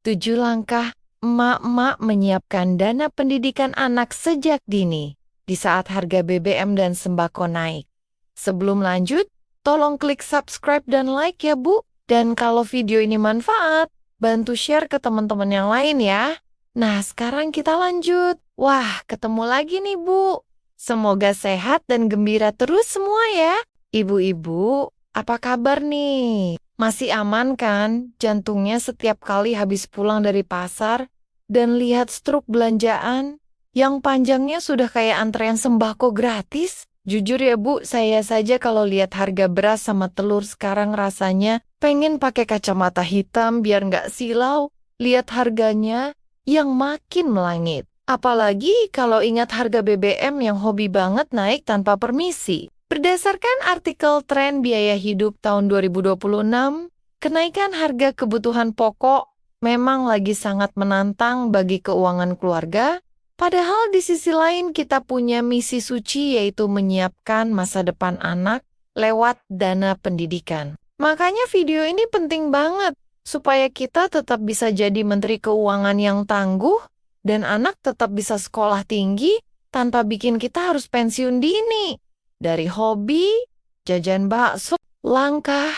7 langkah emak-emak menyiapkan dana pendidikan anak sejak dini di saat harga BBM dan sembako naik. Sebelum lanjut, tolong klik subscribe dan like ya Bu. Dan kalau video ini manfaat, bantu share ke teman-teman yang lain ya. Nah, sekarang kita lanjut. Wah, ketemu lagi nih Bu. Semoga sehat dan gembira terus semua ya. Ibu-ibu, apa kabar nih? Masih aman kan jantungnya setiap kali habis pulang dari pasar dan lihat struk belanjaan yang panjangnya sudah kayak antrean sembako gratis? Jujur ya Bu, saya saja kalau lihat harga beras sama telur sekarang rasanya pengen pakai kacamata hitam biar nggak silau lihat harganya yang makin melangit. Apalagi kalau ingat harga BBM yang hobi banget naik tanpa permisi. Berdasarkan artikel tren biaya hidup tahun 2026, kenaikan harga kebutuhan pokok memang lagi sangat menantang bagi keuangan keluarga, padahal di sisi lain kita punya misi suci yaitu menyiapkan masa depan anak lewat dana pendidikan. Makanya video ini penting banget supaya kita tetap bisa jadi menteri keuangan yang tangguh dan anak tetap bisa sekolah tinggi tanpa bikin kita harus pensiun dini. Dari hobi, jajan bakso, langkah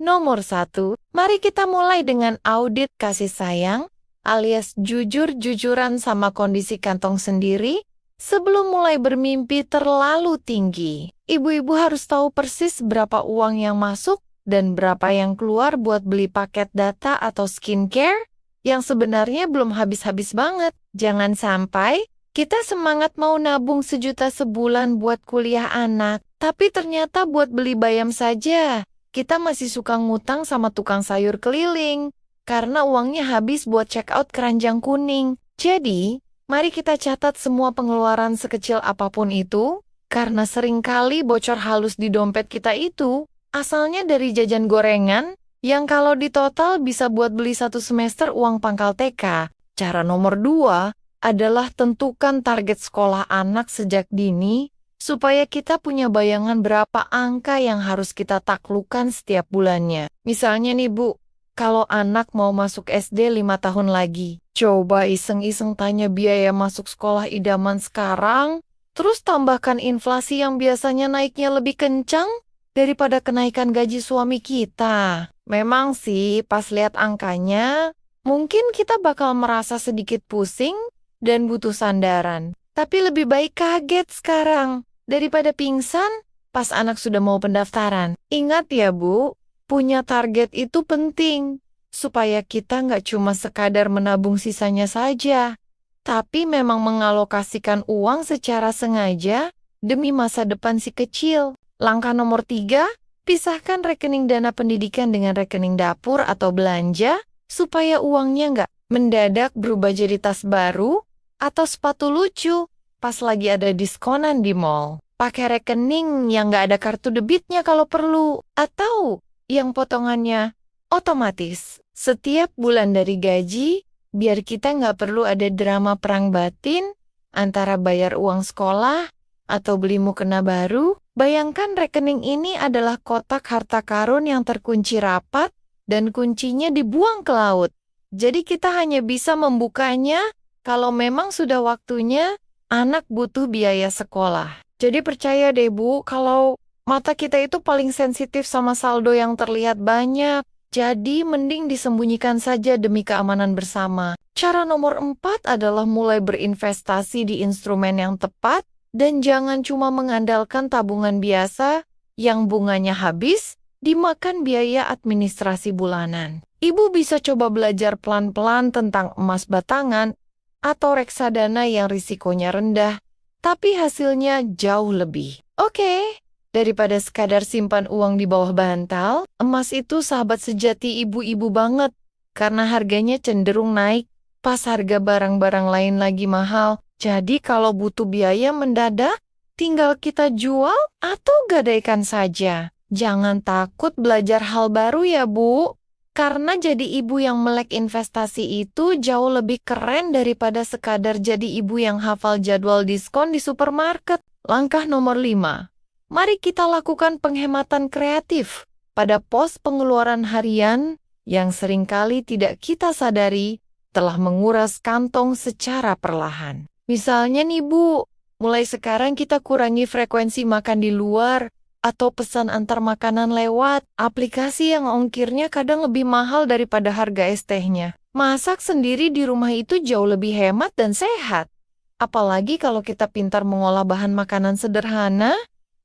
nomor 1, mari kita mulai dengan audit kasih sayang alias jujur-jujuran sama kondisi kantong sendiri sebelum mulai bermimpi terlalu tinggi. Ibu-ibu harus tahu persis berapa uang yang masuk dan berapa yang keluar buat beli paket data atau skincare yang sebenarnya belum habis-habis banget. Jangan sampai kita semangat mau nabung 1 juta sebulan buat kuliah anak, tapi ternyata buat beli bayam saja. Kita masih suka ngutang sama tukang sayur keliling, karena uangnya habis buat check out keranjang kuning. Jadi, mari kita catat semua pengeluaran sekecil apapun itu, karena seringkali bocor halus di dompet kita itu, asalnya dari jajan gorengan, yang kalau ditotal bisa buat beli 1 semester uang pangkal TK. Cara nomor 2, adalah tentukan target sekolah anak sejak dini, supaya kita punya bayangan berapa angka yang harus kita taklukkan setiap bulannya. Misalnya nih Bu, kalau anak mau masuk SD 5 tahun lagi, coba iseng-iseng tanya biaya masuk sekolah idaman sekarang, terus tambahkan inflasi yang biasanya naiknya lebih kencang daripada kenaikan gaji suami kita. Memang sih, pas lihat angkanya, mungkin kita bakal merasa sedikit pusing, dan butuh sandaran. Tapi lebih baik kaget sekarang daripada pingsan pas anak sudah mau pendaftaran. Ingat ya Bu, punya target itu penting supaya kita nggak cuma sekadar menabung sisanya saja, tapi memang mengalokasikan uang secara sengaja demi masa depan si kecil. Langkah nomor 3, pisahkan rekening dana pendidikan dengan rekening dapur atau belanja supaya uangnya nggak mendadak berubah jadi tas baru atau sepatu lucu pas lagi ada diskonan di mall. Pakai rekening yang nggak ada kartu debitnya kalau perlu, atau yang potongannya otomatis setiap bulan dari gaji, biar kita nggak perlu ada drama perang batin antara bayar uang sekolah atau beli mukena baru. Bayangkan rekening ini adalah kotak harta karun yang terkunci rapat dan kuncinya dibuang ke laut. Jadi kita hanya bisa membukanya kalau memang sudah waktunya anak butuh biaya sekolah. Jadi percaya deh Bu, kalau mata kita itu paling sensitif sama saldo yang terlihat banyak. Jadi mending disembunyikan saja demi keamanan bersama. Cara nomor 4 adalah mulai berinvestasi di instrumen yang tepat dan jangan cuma mengandalkan tabungan biasa yang bunganya habis dimakan biaya administrasi bulanan. Ibu bisa coba belajar pelan-pelan tentang emas batangan atau reksadana yang risikonya rendah, tapi hasilnya jauh lebih. Oke, daripada sekadar simpan uang di bawah bantal, emas itu sahabat sejati ibu-ibu banget, karena harganya cenderung naik pas harga barang-barang lain lagi mahal. Jadi kalau butuh biaya mendadak, tinggal kita jual atau gadaikan saja. Jangan takut belajar hal baru ya Bu. Karena jadi ibu yang melek investasi itu jauh lebih keren daripada sekadar jadi ibu yang hafal jadwal diskon di supermarket. Langkah nomor 5. Mari kita lakukan penghematan kreatif pada pos pengeluaran harian yang seringkali tidak kita sadari telah menguras kantong secara perlahan. Misalnya nih Bu, mulai sekarang kita kurangi frekuensi makan di luar atau pesan antar makanan lewat aplikasi yang ongkirnya kadang lebih mahal daripada harga es tehnya. Masak sendiri di rumah itu jauh lebih hemat dan sehat. Apalagi kalau kita pintar mengolah bahan makanan sederhana,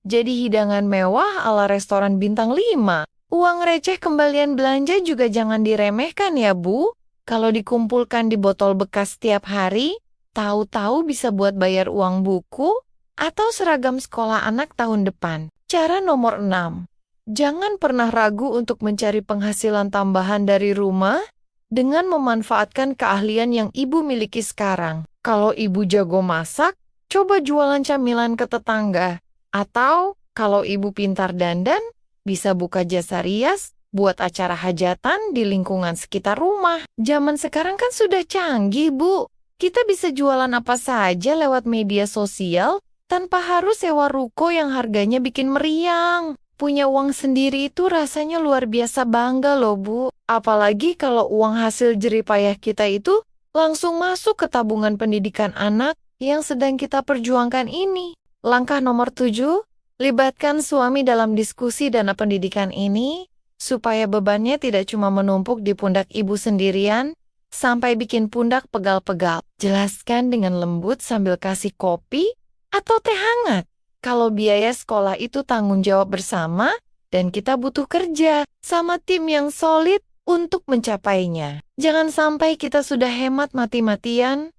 jadi hidangan mewah ala restoran bintang 5. Uang receh kembalian belanja juga jangan diremehkan ya Bu. Kalau dikumpulkan di botol bekas setiap hari, tahu-tahu bisa buat bayar uang buku atau seragam sekolah anak tahun depan. Cara nomor 6. Jangan pernah ragu untuk mencari penghasilan tambahan dari rumah dengan memanfaatkan keahlian yang ibu miliki sekarang. Kalau ibu jago masak, coba jualan camilan ke tetangga. Atau kalau ibu pintar dandan, bisa buka jasa rias buat acara hajatan di lingkungan sekitar rumah. Zaman sekarang kan sudah canggih, Bu. Kita bisa jualan apa saja lewat media sosial tanpa harus sewa ruko yang harganya bikin meriang. Punya uang sendiri itu rasanya luar biasa bangga loh Bu. Apalagi kalau uang hasil jerih payah kita itu langsung masuk ke tabungan pendidikan anak yang sedang kita perjuangkan ini. Langkah nomor 7, libatkan suami dalam diskusi dana pendidikan ini supaya bebannya tidak cuma menumpuk di pundak ibu sendirian sampai bikin pundak pegal-pegal. Jelaskan dengan lembut sambil kasih kopi atau teh hangat. Kalau biaya sekolah itu tanggung jawab bersama dan kita butuh kerja sama tim yang solid untuk mencapainya. Jangan sampai kita sudah hemat mati-matian,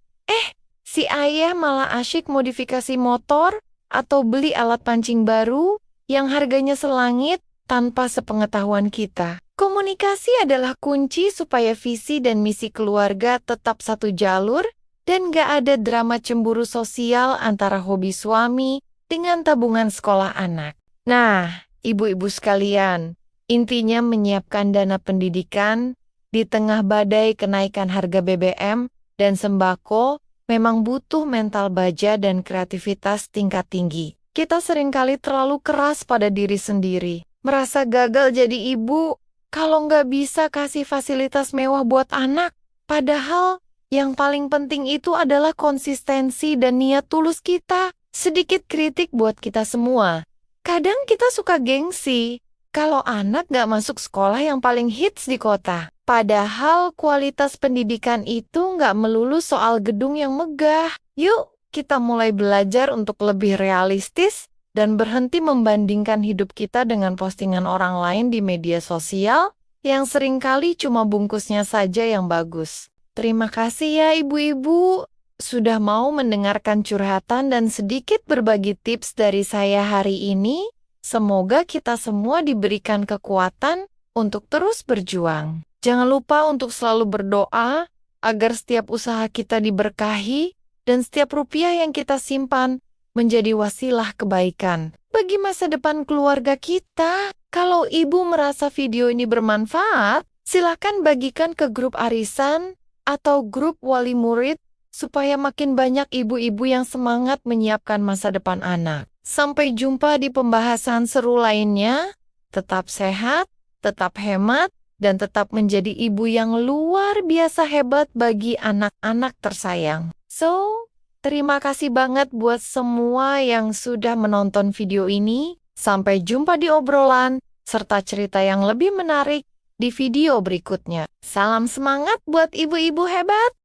si ayah malah asyik modifikasi motor atau beli alat pancing baru yang harganya selangit tanpa sepengetahuan kita. Komunikasi adalah kunci supaya visi dan misi keluarga tetap satu jalur dan gak ada drama cemburu sosial antara hobi suami dengan tabungan sekolah anak. Nah, ibu-ibu sekalian, intinya menyiapkan dana pendidikan di tengah badai kenaikan harga BBM dan sembako memang butuh mental baja dan kreativitas tingkat tinggi. Kita seringkali terlalu keras pada diri sendiri, merasa gagal jadi ibu kalau nggak bisa kasih fasilitas mewah buat anak. Padahal yang paling penting itu adalah konsistensi dan niat tulus kita. Sedikit kritik buat kita semua. Kadang kita suka gengsi kalau anak gak masuk sekolah yang paling hits di kota. Padahal kualitas pendidikan itu gak melulu soal gedung yang megah. Yuk, kita mulai belajar untuk lebih realistis dan berhenti membandingkan hidup kita dengan postingan orang lain di media sosial yang seringkali cuma bungkusnya saja yang bagus. Terima kasih ya ibu-ibu sudah mau mendengarkan curhatan dan sedikit berbagi tips dari saya hari ini. Semoga kita semua diberikan kekuatan untuk terus berjuang. Jangan lupa untuk selalu berdoa agar setiap usaha kita diberkahi dan setiap rupiah yang kita simpan menjadi wasilah kebaikan bagi masa depan keluarga kita. Kalau ibu merasa video ini bermanfaat, silakan bagikan ke grup arisan atau grup wali murid supaya makin banyak ibu-ibu yang semangat menyiapkan masa depan anak. Sampai jumpa di pembahasan seru lainnya. Tetap sehat, tetap hemat, dan tetap menjadi ibu yang luar biasa hebat bagi anak-anak tersayang. Terima kasih banget buat semua yang sudah menonton video ini. Sampai jumpa di obrolan, serta cerita yang lebih menarik di video berikutnya. Salam semangat buat ibu-ibu hebat!